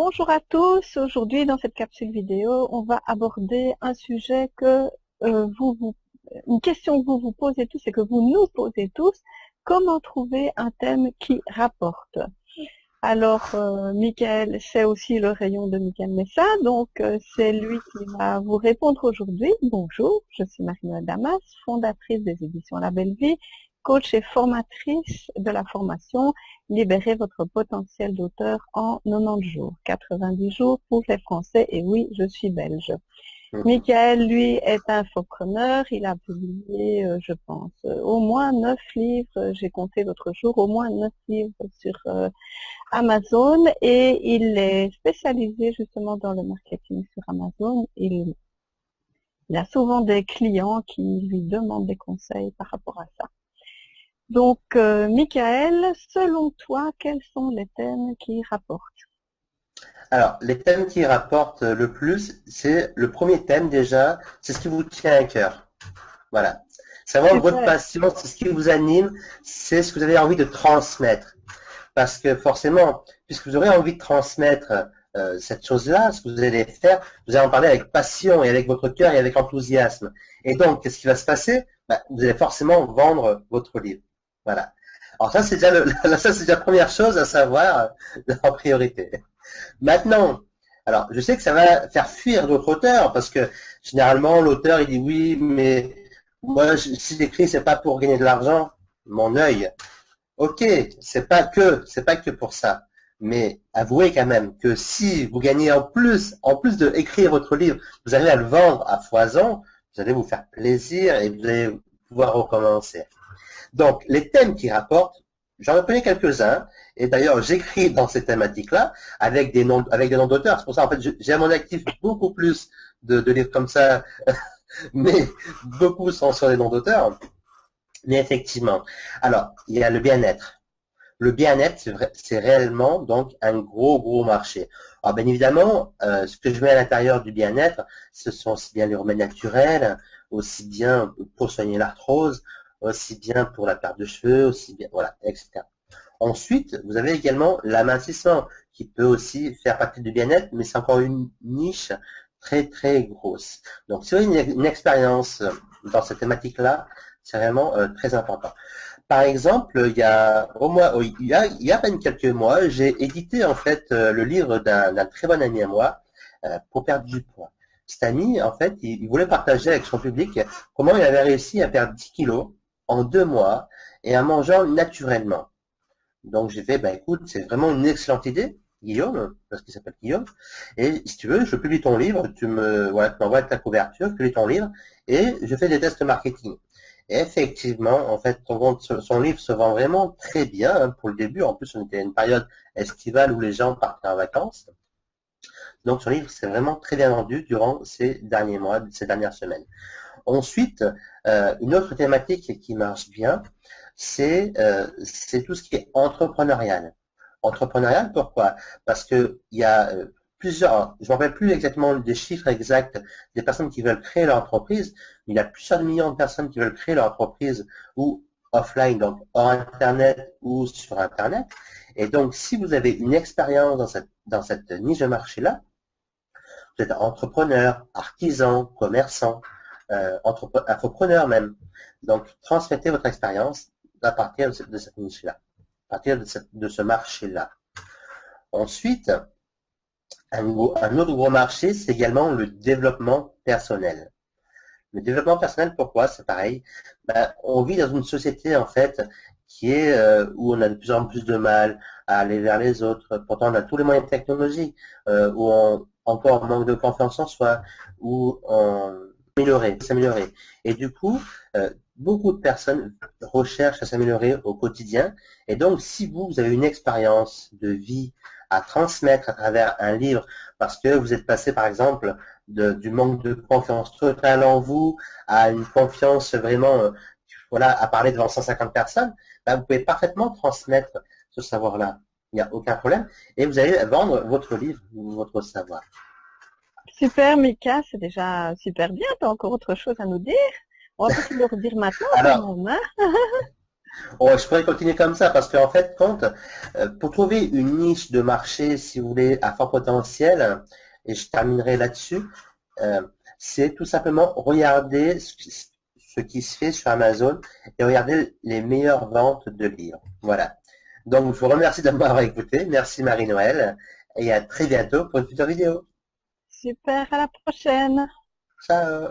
Bonjour à tous, aujourd'hui dans cette capsule vidéo, on va aborder un sujet que une question que vous vous posez tous et que vous nous posez tous, comment trouver un thème qui rapporte. Alors, Michael, c'est aussi le rayon de Michael Messa, donc c'est lui qui va vous répondre aujourd'hui. Bonjour, je suis Marie-Noëlle Damas, fondatrice des éditions La Belle Vie, coach et formatrice de la formation Libérez votre potentiel d'auteur en 90 jours, 90 jours pour les Français, et oui, je suis belge. Michael, lui, est infopreneur. Il a publié, je pense, au moins 9 livres. J'ai compté l'autre jour, au moins 9 livres sur Amazon, et il est spécialisé justement dans le marketing sur Amazon. Il a souvent des clients qui lui demandent des conseils par rapport à ça. Donc, Michael, selon toi, quels sont les thèmes qui rapportent? Alors, les thèmes qui rapportent le plus, c'est le premier thème déjà, c'est ce qui vous tient à cœur. Voilà. C'est vraiment votre passion, c'est ce qui vous anime, c'est ce que vous avez envie de transmettre. Parce que forcément, puisque vous aurez envie de transmettre cette chose-là, ce que vous allez faire, vous allez en parler avec passion et avec votre cœur et avec enthousiasme. Et donc, qu'est-ce qui va se passer? Vous allez forcément vendre votre livre. Voilà. Alors ça, c'est déjà, ça, c'est déjà la première chose à savoir en priorité. Maintenant, alors je sais que ça va faire fuir d'autres auteurs parce que généralement l'auteur il dit oui, mais moi si j'écris c'est pas pour gagner de l'argent, mon œil. Ok, c'est pas que pour ça. Mais avouez quand même que si vous gagnez en plus de écrire votre livre, vous allez à le vendre à foison, vous allez vous faire plaisir et vous allez pouvoir recommencer. Donc, les thèmes qui rapportent, j'en reconnais quelques-uns, et d'ailleurs, j'écris dans ces thématiques-là avec des noms d'auteurs. C'est pour ça, en fait, j'ai à mon actif beaucoup plus de livres comme ça, mais beaucoup sont sur les noms d'auteurs. Mais effectivement, alors, il y a le bien-être. Le bien-être, c'est réellement donc un gros marché. Alors bien évidemment, ce que je mets à l'intérieur du bien-être, ce sont aussi bien les remèdes naturels, aussi bien pour soigner l'arthrose, aussi bien pour la perte de cheveux, aussi bien, voilà, etc. Ensuite, vous avez également l'amincissement, qui peut aussi faire partie du bien-être, mais c'est encore une niche très grosse. Donc, si vous avez une expérience dans cette thématique-là, c'est vraiment très important. Par exemple, il y a à peine quelques mois, j'ai édité en fait le livre d'un très bon ami à moi pour perdre du poids. Cet ami, en fait, il voulait partager avec son public comment il avait réussi à perdre 10 kilos en 2 mois et en mangeant naturellement. Donc j'ai fait, écoute, c'est vraiment une excellente idée, Guillaume, parce qu'il s'appelle Guillaume. Et si tu veux, je publie ton livre, tu m'envoies ta couverture, je publie ton livre et je fais des tests marketing. Et effectivement, en fait, son livre se vend vraiment très bien hein, pour le début. En plus, on était à une période estivale où les gens partaient en vacances. Donc, son livre s'est vraiment très bien vendu durant ces derniers mois, ces dernières semaines. Ensuite, une autre thématique qui marche bien, c'est tout ce qui est entrepreneurial. Entrepreneurial, pourquoi? Parce que il y a plusieurs, je ne me rappelle plus exactement des chiffres exacts des personnes qui veulent créer leur entreprise, mais il y a plusieurs millions de personnes qui veulent créer leur entreprise ou offline, donc hors Internet ou sur Internet. Et donc, si vous avez une expérience dans cette niche de marché-là, vous êtes entrepreneur, artisan, commerçant, infopreneur même. Donc, transmettez votre expérience à partir de cette niche-là, à partir de ce marché-là. Ensuite, un autre gros marché, c'est également le développement personnel. Le développement personnel, pourquoi? C'est pareil. On vit dans une société, en fait, qui est où on a de plus en plus de mal à aller vers les autres. Pourtant, on a tous les moyens technologiques, où encore on manque de confiance en soi, où on s'améliorer. Et du coup, beaucoup de personnes recherchent à s'améliorer au quotidien. Et donc, si vous avez une expérience de vie à transmettre à travers un livre, parce que vous êtes passé, par exemple, du manque de confiance totale en vous à une confiance vraiment, voilà, à parler devant 150 personnes, vous pouvez parfaitement transmettre ce savoir-là. Il n'y a aucun problème. Et vous allez vendre votre livre, votre savoir. Super, Mika, c'est déjà super bien. Tu as encore autre chose à nous dire? On va pas tout le redire maintenant Alors, quand même, hein? Oh, je pourrais continuer comme ça parce qu'en fait, pour trouver une niche de marché, si vous voulez, à fort potentiel, et je terminerai là-dessus, euh, c'est tout simplement regarder ce qui se fait sur Amazon et regarder les meilleures ventes de livres. Voilà. Donc, je vous remercie de m'avoir écouté. Merci Marie-Noël et à très bientôt pour une future vidéo. Super, à la prochaine. Ciao!